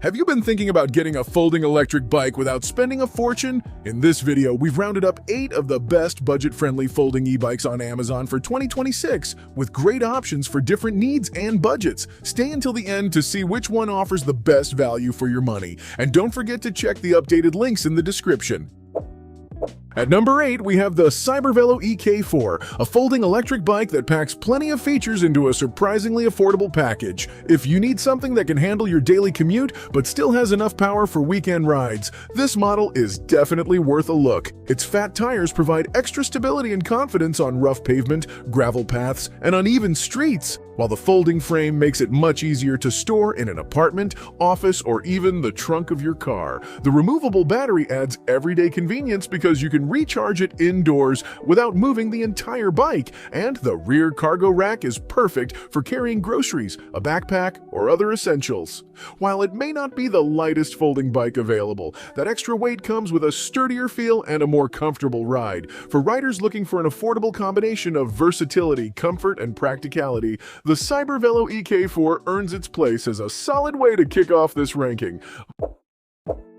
Have you been thinking about getting a folding electric bike without spending a fortune? In this video, we've rounded up 8 of the best budget-friendly folding e-bikes on Amazon for 2026, with great options for different needs and budgets. Stay until the end to see which one offers the best value for your money. And don't forget to check the updated links in the description. At number 8, we have the Cybervelo EK4, a folding electric bike that packs plenty of features into a surprisingly affordable package. If you need something that can handle your daily commute but still has enough power for weekend rides, this model is definitely worth a look. Its fat tires provide extra stability and confidence on rough pavement, gravel paths, and uneven streets, while the folding frame makes it much easier to store in an apartment, office, or even the trunk of your car. The removable battery adds everyday convenience because you can recharge it indoors without moving the entire bike, and the rear cargo rack is perfect for carrying groceries, a backpack, or other essentials. While it may not be the lightest folding bike available, that extra weight comes with a sturdier feel and a more comfortable ride. For riders looking for an affordable combination of versatility, comfort, and practicality, the Cybervelo EK4 earns its place as a solid way to kick off this ranking.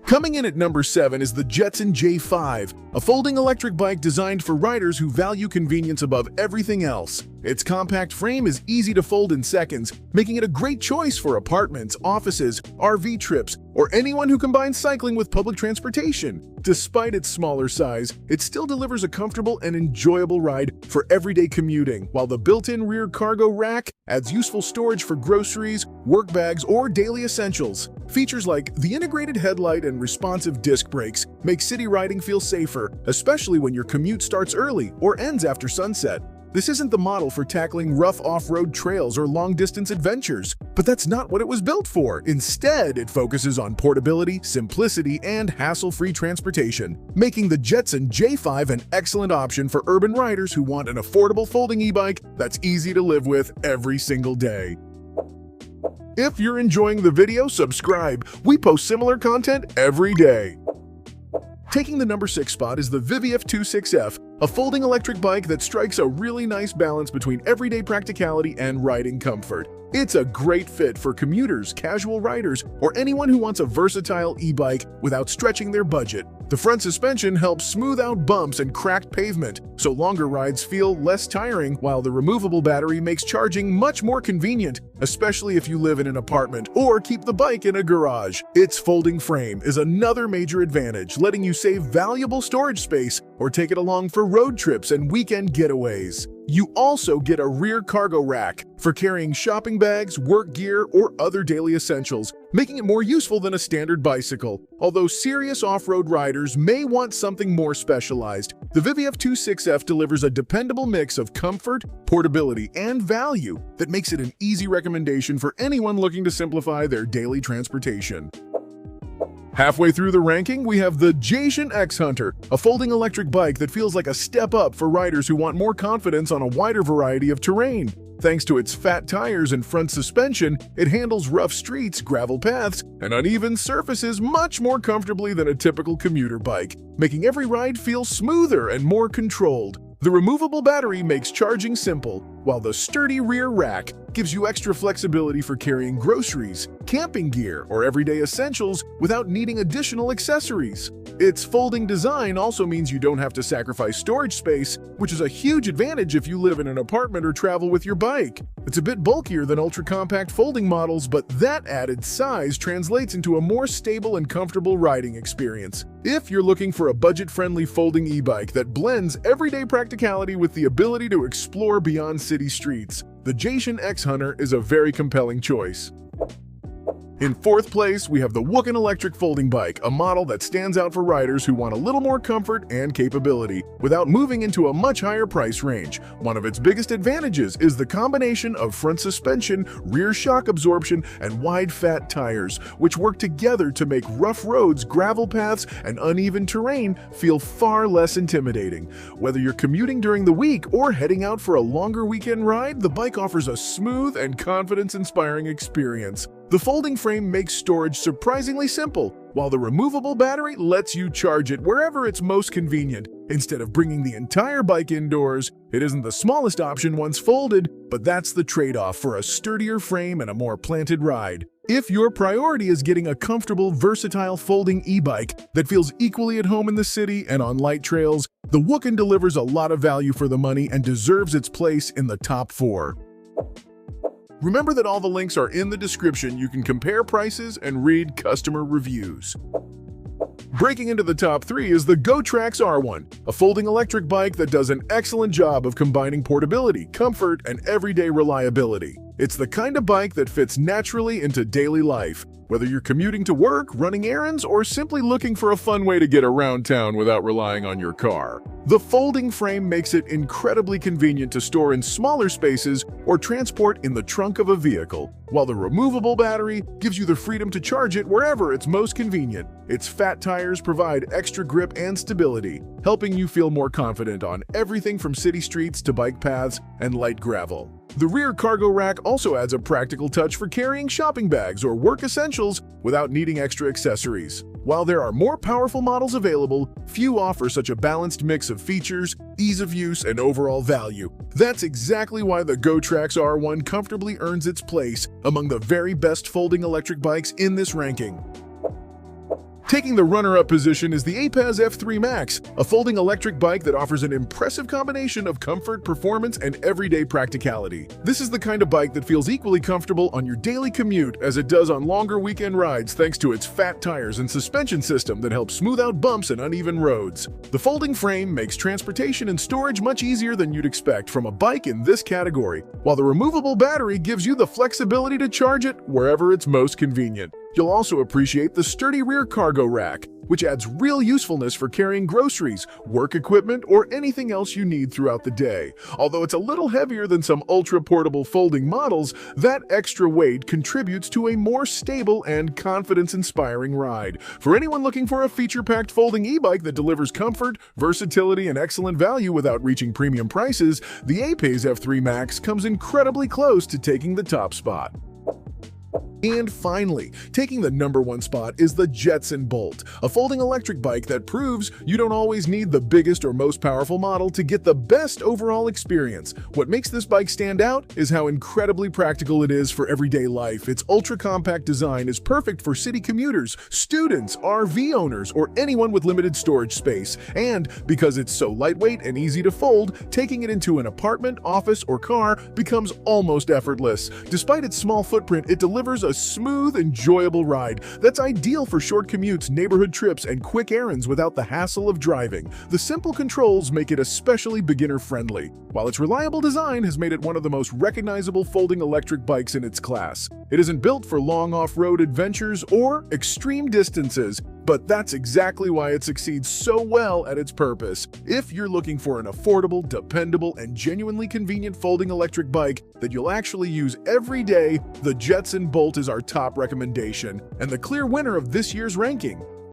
Coming in at number 7 is the Jetson J5, a folding electric bike designed for riders who value convenience above everything else. Its compact frame is easy to fold in seconds, making it a great choice for apartments, offices, RV trips, or anyone who combines cycling with public transportation. Despite its smaller size, it still delivers a comfortable and enjoyable ride for everyday commuting, while the built-in rear cargo rack adds useful storage for groceries, work bags, or daily essentials. Features like the integrated headlight and responsive disc brakes make city riding feel safer, especially when your commute starts early or ends after sunset. This isn't the model for tackling rough off-road trails or long-distance adventures, but that's not what it was built for. Instead, it focuses on portability, simplicity, and hassle-free transportation, making the Jetson J5 an excellent option for urban riders who want an affordable folding e-bike that's easy to live with every single day. If you're enjoying the video, subscribe. We post similar content every day. Taking the number 6 spot is the Vivif 26F, a folding electric bike that strikes a really nice balance between everyday practicality and riding comfort. It's a great fit for commuters, casual riders, or anyone who wants a versatile e-bike without stretching their budget. The front suspension helps smooth out bumps and cracked pavement, so longer rides feel less tiring, while the removable battery makes charging much more convenient, especially if you live in an apartment or keep the bike in a garage. Its folding frame is another major advantage, letting you save valuable storage space or take it along for road trips and weekend getaways. You also get a rear cargo rack for carrying shopping bags, work gear, or other daily essentials, making it more useful than a standard bicycle. Although serious off-road riders may want something more specialized, the Vivif 26F delivers a dependable mix of comfort, portability, and value that makes it an easy recommendation for anyone looking to simplify their daily transportation. Halfway through the ranking, we have the Jation X Hunter, a folding electric bike that feels like a step up for riders who want more confidence on a wider variety of terrain. Thanks to its fat tires and front suspension, it handles rough streets, gravel paths, and uneven surfaces much more comfortably than a typical commuter bike, making every ride feel smoother and more controlled. The removable battery makes charging simple, while the sturdy rear rack gives you extra flexibility for carrying groceries, camping gear, or everyday essentials without needing additional accessories. Its folding design also means you don't have to sacrifice storage space, which is a huge advantage if you live in an apartment or travel with your bike. It's a bit bulkier than ultra-compact folding models, but that added size translates into a more stable and comfortable riding experience. If you're looking for a budget-friendly folding e-bike that blends everyday practicality with the ability to explore beyond city streets, the Jation X Hunter is a very compelling choice. In 4th place, we have the Wookin electric folding bike, a model that stands out for riders who want a little more comfort and capability without moving into a much higher price range. One of its biggest advantages is the combination of front suspension, rear shock absorption, and wide fat tires, which work together to make rough roads, gravel paths, and uneven terrain feel far less intimidating. Whether you're commuting during the week or heading out for a longer weekend ride, the bike offers a smooth and confidence-inspiring experience. The folding frame makes storage surprisingly simple, while the removable battery lets you charge it wherever it's most convenient. Instead of bringing the entire bike indoors, it isn't the smallest option once folded, but that's the trade-off for a sturdier frame and a more planted ride. If your priority is getting a comfortable, versatile folding e-bike that feels equally at home in the city and on light trails, the Wookin delivers a lot of value for the money and deserves its place in the top 4. Remember that all the links are in the description. You can compare prices and read customer reviews. Breaking into the top 3 is the GoTrax R1, a folding electric bike that does an excellent job of combining portability, comfort, and everyday reliability. It's the kind of bike that fits naturally into daily life, whether you're commuting to work, running errands, or simply looking for a fun way to get around town without relying on your car. The folding frame makes it incredibly convenient to store in smaller spaces or transport in the trunk of a vehicle, while the removable battery gives you the freedom to charge it wherever it's most convenient. Its fat tires provide extra grip and stability, helping you feel more confident on everything from city streets to bike paths and light gravel. The rear cargo rack also adds a practical touch for carrying shopping bags or work essentials without needing extra accessories. While there are more powerful models available, few offer such a balanced mix of features, ease of use, and overall value. That's exactly why the GoTrax R1 comfortably earns its place among the very best folding electric bikes in this ranking. Taking the runner-up position is the Apaz F3 Max, a folding electric bike that offers an impressive combination of comfort, performance, and everyday practicality. This is the kind of bike that feels equally comfortable on your daily commute as it does on longer weekend rides thanks to its fat tires and suspension system that helps smooth out bumps and uneven roads. The folding frame makes transportation and storage much easier than you'd expect from a bike in this category, while the removable battery gives you the flexibility to charge it wherever it's most convenient. You'll also appreciate the sturdy rear cargo rack, which adds real usefulness for carrying groceries, work equipment, or anything else you need throughout the day. Although it's a little heavier than some ultra-portable folding models, that extra weight contributes to a more stable and confidence-inspiring ride. For anyone looking for a feature-packed folding e-bike that delivers comfort, versatility, and excellent value without reaching premium prices, the Apaz F3 Max comes incredibly close to taking the top spot. And finally, taking the #1 spot is the Jetson Bolt, a folding electric bike that proves you don't always need the biggest or most powerful model to get the best overall experience. What makes this bike stand out is how incredibly practical it is for everyday life. Its ultra-compact design is perfect for city commuters, students, RV owners, or anyone with limited storage space. And because it's so lightweight and easy to fold, taking it into an apartment, office, or car becomes almost effortless. Despite its small footprint, it delivers a smooth, enjoyable ride that's ideal for short commutes, neighborhood trips, and quick errands without the hassle of driving. The simple controls make it especially beginner-friendly, while its reliable design has made it one of the most recognizable folding electric bikes in its class. It isn't built for long off-road adventures or extreme distances, but that's exactly why it succeeds so well at its purpose. If you're looking for an affordable, dependable, and genuinely convenient folding electric bike that you'll actually use every day, the Jetson Bolt is our top recommendation and the clear winner of this year's ranking.